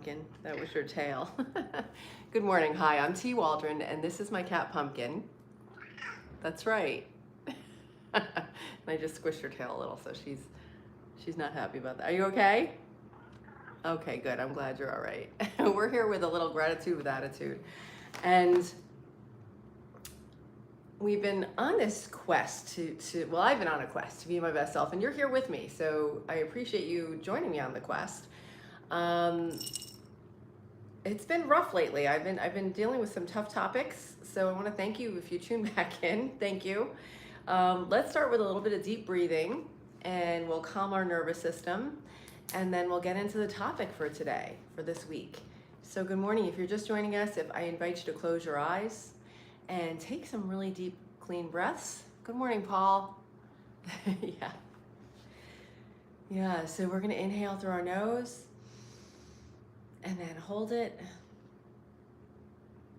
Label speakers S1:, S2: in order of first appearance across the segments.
S1: Pumpkin. That was your tail. Good morning. Hi, I'm T. Waldron, and this is my cat Pumpkin. That's right. And I just squished her tail a little, so she's not happy about that. Are you okay? Okay, good. I'm glad you're all right. We're here with a little gratitude with attitude, and we've been on this quest to well, I've been on a quest to be my best self, and you're here with me, so I appreciate you joining me on the quest. It's been rough lately. I've been dealing with some tough topics, so I want to thank you if you tune back in. Thank you. Let's start with a little bit of deep breathing, and we'll calm our nervous system, and then we'll get into the topic for today, for this week. So good morning. If you're just joining us, if I invite you to close your eyes and take some really deep, clean breaths. Good morning, Paul. Yeah. Yeah, so we're going to inhale through our nose. And then hold it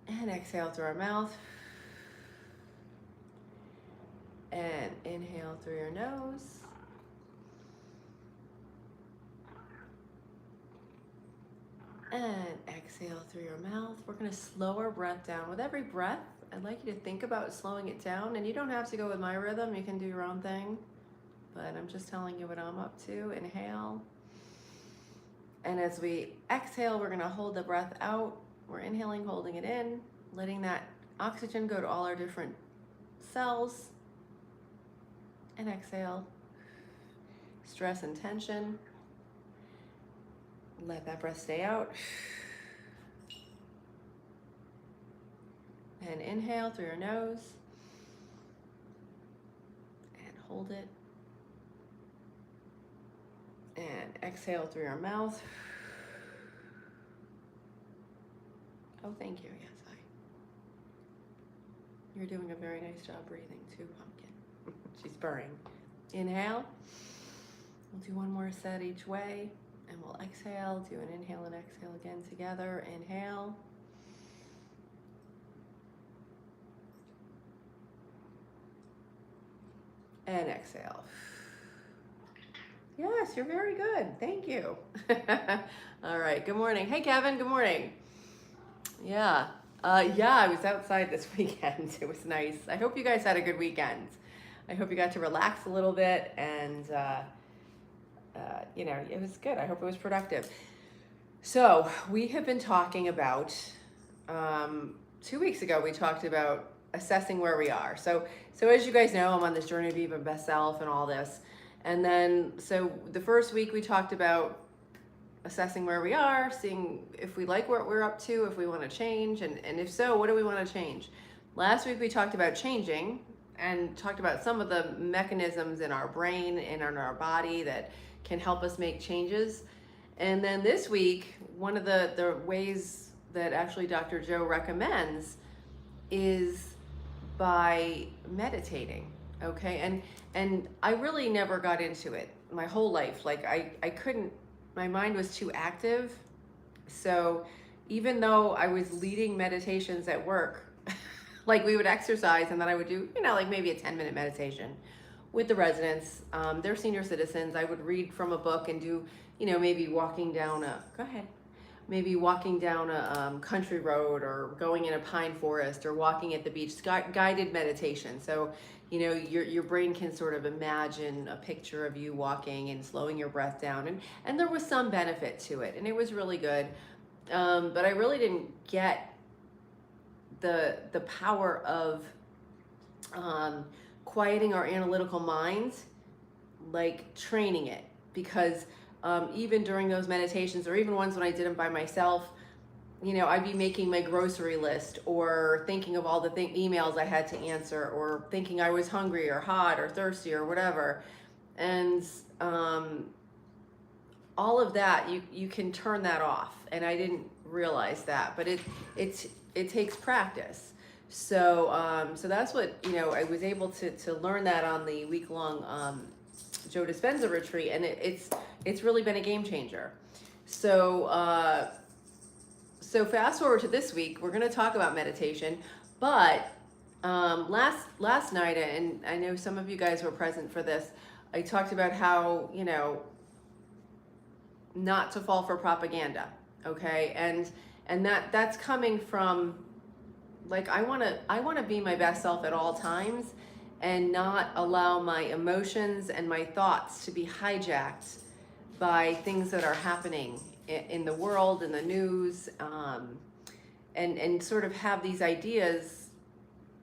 S1: and exhale through our mouth and inhale through your nose and exhale through your mouth. We're going to slow our breath down. With every breath, I'd like you to think about slowing it down, and you don't have to go with my rhythm. You can do your own thing, but I'm just telling you what I'm up to. Inhale. And as we exhale, we're gonna hold the breath out. We're inhaling, holding it in, letting that oxygen go to all our different cells. And exhale, stress and tension. Let that breath stay out. And inhale through your nose. And hold it. And exhale through your mouth. Oh, thank you. Yes, you're doing a very nice job breathing too, Pumpkin. She's purring. Inhale. We'll do one more set each way, and we'll exhale. Do an inhale and exhale again together. Inhale. And exhale. Yes, you're very good. Thank you. All right. Good morning. Hey, Kevin. Good morning. Yeah. Yeah, I was outside this weekend. It was nice. I hope you guys had a good weekend. I hope you got to relax a little bit, and it was good. I hope it was productive. So we have been talking about 2 weeks ago. We talked about assessing where we are. So as you guys know, I'm on this journey to be my best self and all this. And then, so the first week we talked about assessing where we are, seeing if we like what we're up to, if we want to change, and if so, what do we want to change? Last week we talked about changing and talked about some of the mechanisms in our brain and in our body that can help us make changes. And then this week, one of the ways that actually Dr. Joe recommends is by meditating. Okay, and I really never got into it my whole life. Like I couldn't, my mind was too active. So even though I was leading meditations at work, like we would exercise and then I would do, like maybe a 10-minute meditation with the residents. They're senior citizens. I would read from a book and do, maybe walking down maybe walking down a country road, or going in a pine forest, or walking at the beach, guided meditation. So, your brain can sort of imagine a picture of you walking and slowing your breath down. And there was some benefit to it, and it was really good. But I really didn't get the power of quieting our analytical minds, like training it, because even during those meditations, or even ones when I did them by myself, I'd be making my grocery list, or thinking of all the emails I had to answer, or thinking I was hungry or hot or thirsty or whatever. And all of that, you can turn that off. And I didn't realize that, but it takes practice. So that's what, I was able to learn that on the week-long Joe Dispenza retreat, and it's really been a game changer. So fast forward to this week, we're going to talk about meditation. But last night, and I know some of you guys were present for this, I talked about how not to fall for propaganda. Okay. And that's coming from, like, I want to be my best self at all times, and not allow my emotions and my thoughts to be hijacked by things that are happening in the world, in the news, and sort of have these ideas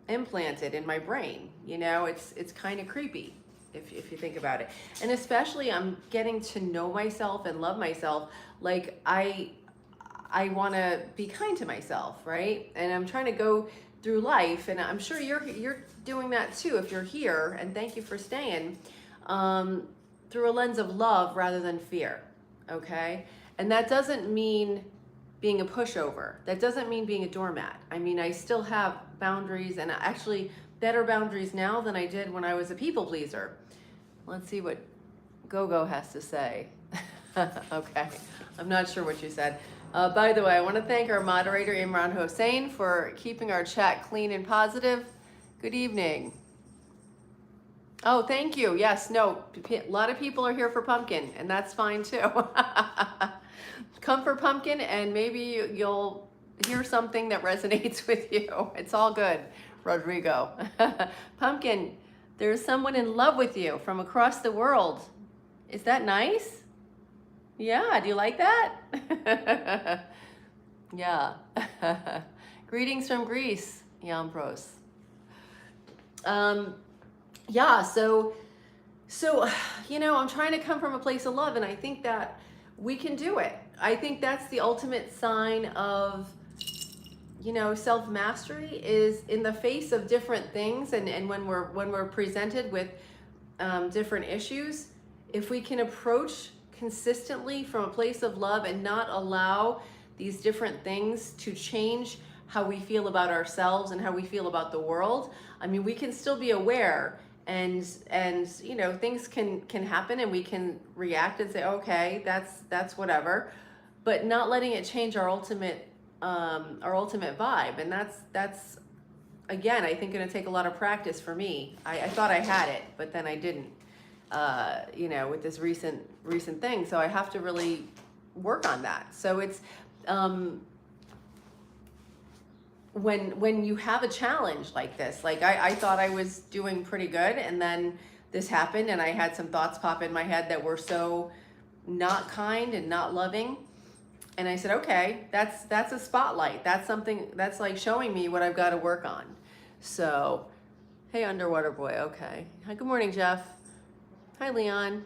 S1: implanted in my brain. It's kind of creepy if you think about it. And especially, I'm getting to know myself and love myself. Like, I want to be kind to myself, right? And I'm trying to go through life, and I'm sure you're doing that too if you're here. And thank you for staying, through a lens of love rather than fear. Okay, and that doesn't mean being a pushover. That doesn't mean being a doormat. I mean, I still have boundaries, and actually better boundaries now than I did when I was a people pleaser. Let's see what Gogo has to say. Okay, I'm not sure what you said. By the way, I want to thank our moderator, Imran Hossain, for keeping our chat clean and positive. Good evening. Oh, thank you. Yes, no, a lot of people are here for pumpkin, and that's fine too. Come for pumpkin, and maybe you'll hear something that resonates with you. It's all good, Rodrigo. Pumpkin, there's someone in love with you from across the world. Is that nice? Yeah, do you like that? Yeah. Greetings from Greece, Yampros. Yeah, so I'm trying to come from a place of love, and I think that we can do it. I think that's the ultimate sign of, self-mastery, is in the face of different things, and when we're presented with different issues, if we can approach consistently from a place of love and not allow these different things to change how we feel about ourselves and how we feel about the world. I mean, we can still be aware, and things can happen, and we can react and say, okay, that's whatever, but not letting it change our ultimate vibe. And that's again, I think, going to take a lot of practice for me. I thought I had it, but then I didn't, with this recent thing. So I have to really work on that. So it's, when you have a challenge like this, like I thought I was doing pretty good, and then this happened, and I had some thoughts pop in my head that were so not kind and not loving. And I said, okay, that's a spotlight. That's something that's like showing me what I've got to work on. So, hey, underwater boy. Okay. Hi, good morning, Jeff. Hi, Leon.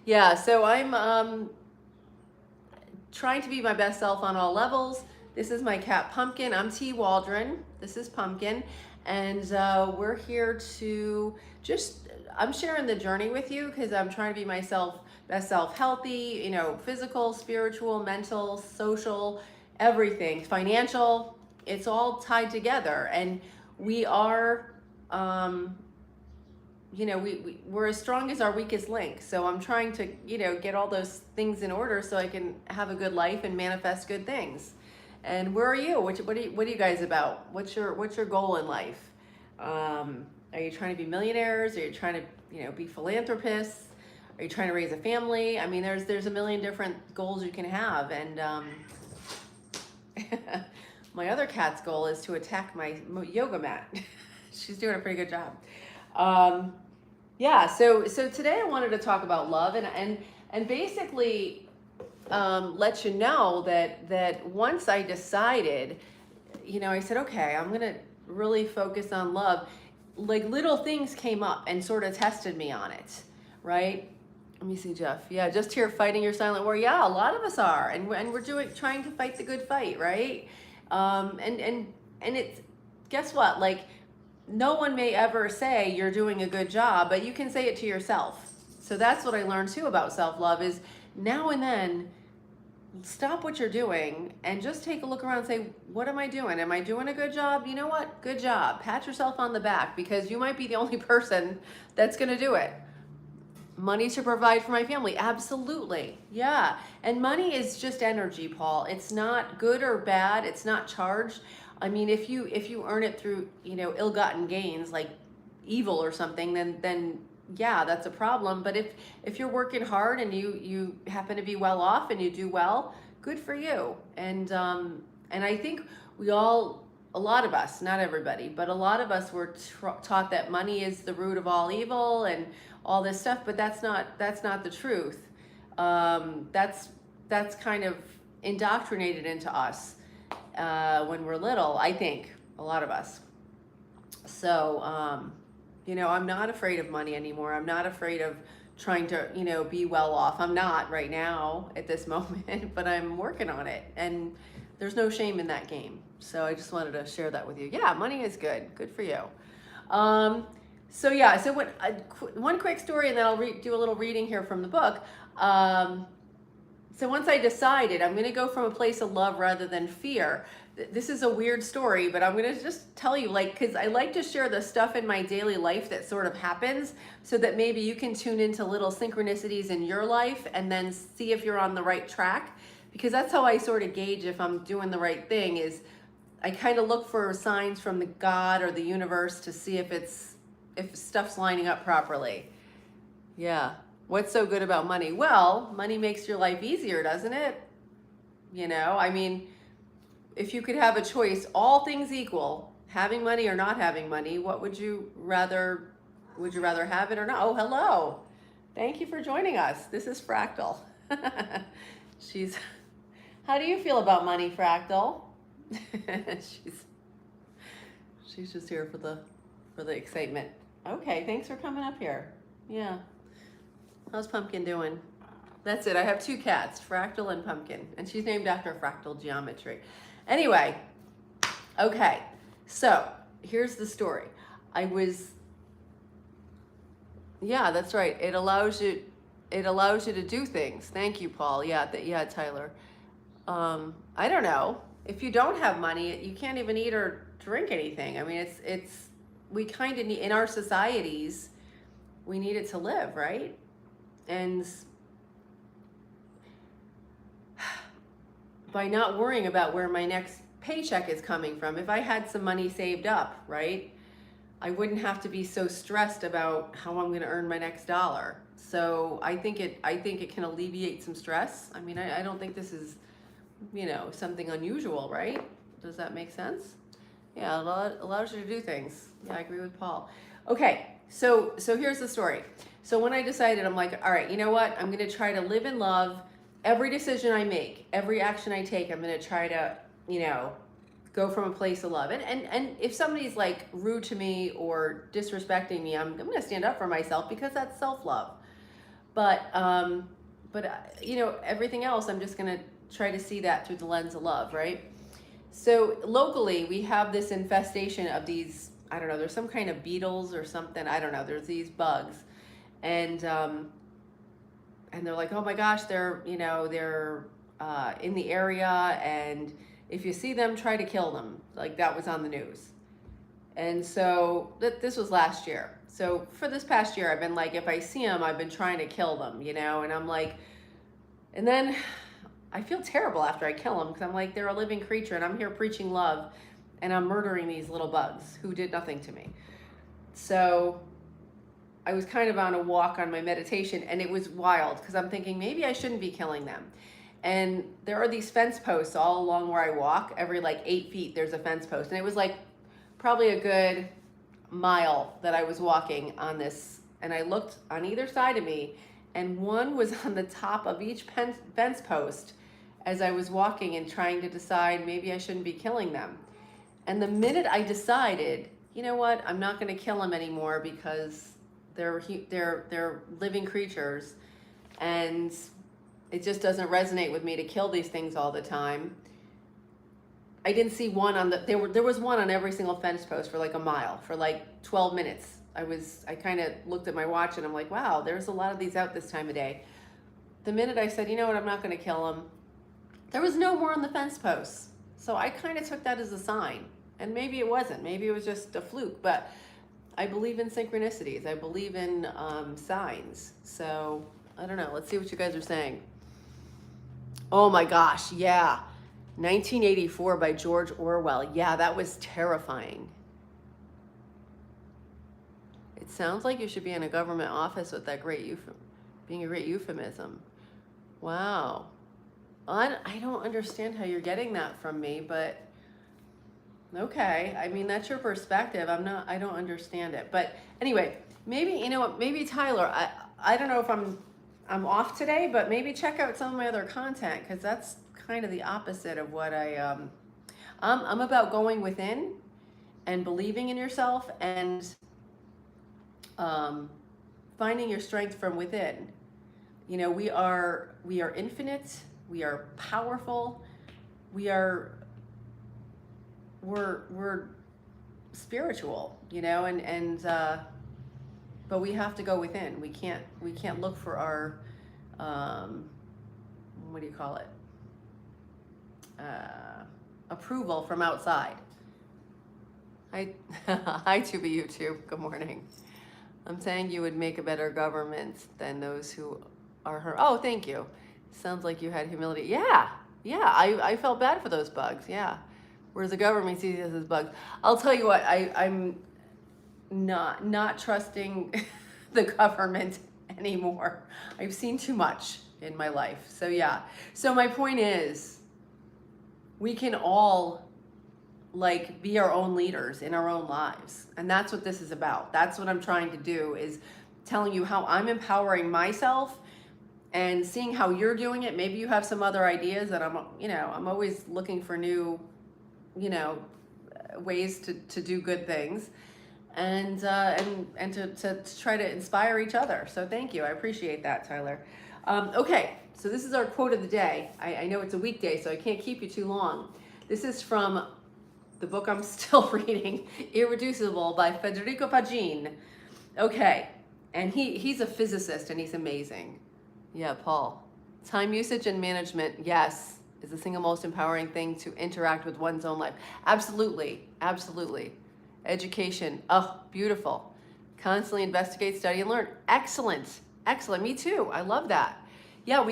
S1: Yeah, so I'm trying to be my best self on all levels. This is my cat, Pumpkin. I'm T. Waldron. This is Pumpkin. And we're here to I'm sharing the journey with you, because I'm trying to be myself, best self, healthy, physical, spiritual, mental, social, everything, financial. It's all tied together. And we are, we're as strong as our weakest link. So I'm trying to, get all those things in order so I can have a good life and manifest good things. And where are you? What are you guys about? What's your goal in life? Are you trying to be millionaires? Are you trying to, be philanthropists? Are you trying to raise a family? I mean, there's a million different goals you can have. And my other cat's goal is to attack my yoga mat. She's doing a pretty good job. Yeah. So today I wanted to talk about love, and basically let you know that once I decided, I said, okay, I'm gonna really focus on love. Like, little things came up and sort of tested me on it, right? Let me see, Jeff. Yeah, just here fighting your silent war. Yeah, a lot of us are, and we're trying to fight the good fight, right? And it's, guess what? Like, no one may ever say you're doing a good job, but you can say it to yourself. So that's what I learned too about self-love, is now and then stop what you're doing and just take a look around and say, what am I doing? Am I doing a good job? You know what? Good job. Pat yourself on the back, because you might be the only person that's going to do it. Money to provide for my family. Absolutely. Yeah. And money is just energy, Paul. It's not good or bad. It's not charged. I mean, if you earn it through, ill-gotten gains, like evil or something, then yeah, that's a problem. But if you're working hard and you happen to be well off and you do well, good for you. And I think we all, a lot of us, not everybody, but a lot of us were taught that money is the root of all evil and all this stuff. But that's not the truth. That's kind of indoctrinated into us when we're little. I think a lot of us. So, I'm not afraid of money anymore. I'm not afraid of trying to, be well off. I'm not right now at this moment, but I'm working on it. And there's no shame in that game. So I just wanted to share that with you. Yeah, money is good. Good for you. So one quick story, and then I'll do a little reading here from the book. So once I decided I'm going to go from a place of love rather than fear. This is a weird story, but I'm going to just tell you, because I like to share the stuff in my daily life that sort of happens so that maybe you can tune into little synchronicities in your life and then see if you're on the right track. Because that's how I sort of gauge if I'm doing the right thing, is I kind of look for signs from the God or the universe to see if stuff's lining up properly. Yeah. What's so good about money? Well, money makes your life easier, doesn't it? If you could have a choice, all things equal, having money or not having money, what would you rather have it or not? Oh, hello. Thank you for joining us. This is Fractal. How do you feel about money, Fractal? she's just here for the excitement. Okay, thanks for coming up here. Yeah. How's Pumpkin doing? That's it. I have two cats, Fractal and Pumpkin, and she's named after fractal geometry. Anyway, okay, so here's the story. Yeah, that's right. It allows you to do things. Thank you, Paul. Yeah, Tyler. I don't know. If you don't have money, you can't even eat or drink anything. I mean, we kind of need, in our societies, we need it to live, right? And by not worrying about where my next paycheck is coming from, if I had some money saved up, right, I wouldn't have to be so stressed about how I'm going to earn my next dollar. So I think it can alleviate some stress. I mean, I don't think this is, something unusual, right? Does that make sense? Yeah, it allows you to do things. Yeah, I agree with Paul. Okay, so here's the story. So when I decided, I'm like, all right, you know what? I'm going to try to live in love. Every decision I make, every action I take, I'm going to try to, go from a place of love. And if somebody's like rude to me or disrespecting me, I'm going to stand up for myself because that's self-love. But everything else, I'm just going to try to see that through the lens of love, right? So locally, we have this infestation of these, I don't know, there's some kind of beetles or something. I don't know. There's these bugs. And they're like, oh my gosh, they're in the area, and if you see them, try to kill them. Like, that was on the news. And so this was last year. So for this past year, I've been like, if I see them, I've been trying to kill them, and I'm like, and then I feel terrible after I kill them, because I'm like, they're a living creature, and I'm here preaching love, and I'm murdering these little bugs who did nothing to me. So I was kind of on a walk on my meditation, and it was wild, because I'm thinking maybe I shouldn't be killing them. And there are these fence posts all along where I walk. Every 8 feet there's a fence post, and it was probably a good mile that I was walking on this, and I looked on either side of me, and one was on the top of each fence post as I was walking and trying to decide maybe I shouldn't be killing them. And the minute I decided, you know what, I'm not going to kill them anymore because they're living creatures, and it just doesn't resonate with me to kill these things all the time. I didn't see one there was one on every single fence post for a mile for 12 minutes. I kind of looked at my watch, and I'm like, wow, there's a lot of these out this time of day. The minute I said, you know what, I'm not going to kill them, there was no more on the fence posts. So I kind of took that as a sign. And maybe it wasn't. Maybe it was just a fluke. But I believe in synchronicities. I believe in signs. So I don't know. Let's see what you guys are saying. Oh my gosh, yeah. 1984 by George Orwell. Yeah, that was terrifying. It sounds like you should be in a government office with that being a great euphemism. Wow. I don't understand how you're getting that from me, but okay. I mean, that's your perspective. I don't understand it. But anyway, maybe, you know what, maybe Tyler, I don't know if I'm off today, but maybe check out some of my other content, because that's kind of the opposite of what I'm about going within and believing in yourself and finding your strength from within. You know, we are infinite, we are powerful, we're spiritual, you know, and but we have to go within. We can't look for our what do you call it? Approval from outside. Hi, hi, Tubi YouTube. Good morning. I'm saying you would make a better government than those who are her. Oh, thank you. Sounds like you had humility. Yeah. I felt bad for those bugs. Yeah. Whereas the government sees us as bugs. I'll tell you what. I'm not trusting the government anymore. I've seen too much in my life. So yeah. So my point is, we can all like be our own leaders in our own lives. And that's what this is about. That's what I'm trying to do, is telling you how I'm empowering myself and seeing how you're doing it. Maybe you have some other ideas that I'm always looking for new, ways to do good things and to try to inspire each other. So thank you. I appreciate that, Tyler. Okay. So this is our quote of the day. I know it's a weekday, so I can't keep you too long. This is from the book I'm still reading, Irreducible by Federico Pagin. Okay, and he's a physicist and he's amazing. Yeah, Paul. Time usage and management, yes, is the single most empowering thing to interact with one's own life. Absolutely. Education, oh, beautiful. Constantly investigate, study, and learn. Excellent. Me too. I love that. Yeah,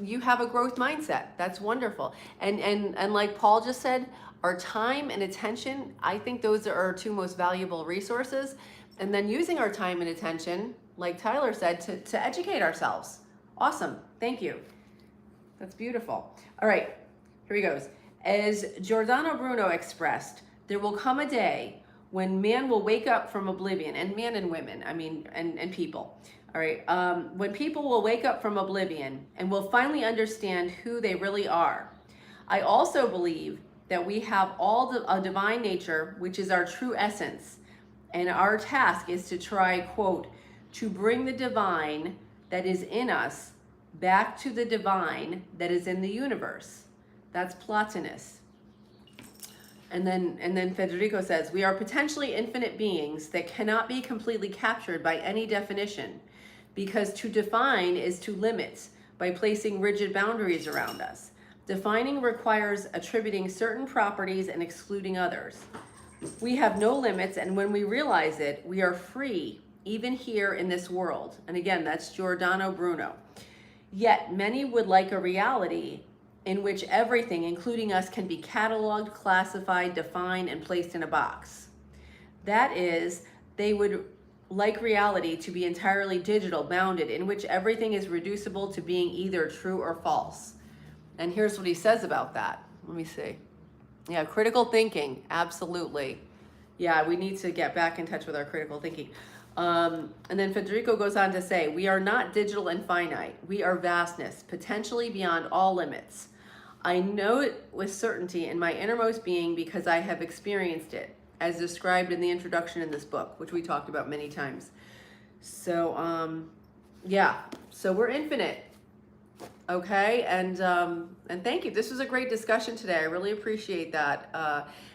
S1: you have a growth mindset. That's wonderful. And like Paul just said, our time and attention, I think those are our two most valuable resources. And then using our time and attention, like Tyler said, to educate ourselves. Awesome. Thank you. That's beautiful. All right, here he goes. As Giordano Bruno expressed, there will come a day when man will wake up from oblivion, and man and women, and people. All right, when people will wake up from oblivion and will finally understand who they really are. I also believe that we have a divine nature, which is our true essence. And our task is to try, quote, to bring the divine that is in us back to the divine that is in the universe. That's Plotinus. And then Federico says, we are potentially infinite beings that cannot be completely captured by any definition, because to define is to limit by placing rigid boundaries around us. Defining requires attributing certain properties and excluding others. We have no limits, and when we realize it, we are free, even here in this world. And again, that's Giordano Bruno. Yet many would like a reality in which everything, including us, can be cataloged, classified, defined, and placed in a box. That is, they would like reality to be entirely digital, bounded, in which everything is reducible to being either true or false. And here's what he says about that. Let me see. Yeah, critical thinking, absolutely. Yeah, we need to get back in touch with our critical thinking. And then Federico goes on to say, we are not digital and finite. We are vastness, potentially beyond all limits. I know it with certainty in my innermost being because I have experienced it, as described in the introduction in this book, which we talked about many times. So, yeah, so we're infinite. Okay, and thank you. This was a great discussion today. I really appreciate that.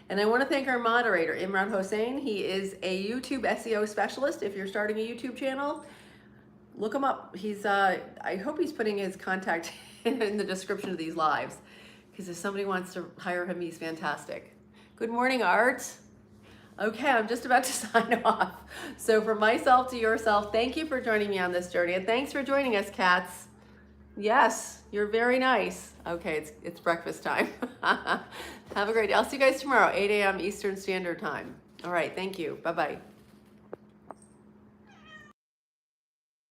S1: And I want to thank our moderator, Imran Hossain. He is a YouTube SEO specialist. If you're starting a YouTube channel, look him up. He's I hope he's putting his contact in the description of these lives, because if somebody wants to hire him, he's fantastic. Good morning, Art. Okay, I'm just about to sign off. So from myself to yourself, thank you for joining me on this journey, and thanks for joining us, cats. Yes, you're very nice. Okay, it's breakfast time. Have a great day. I'll see you guys tomorrow, 8 a.m. Eastern Standard Time. All right, thank you. Bye-bye.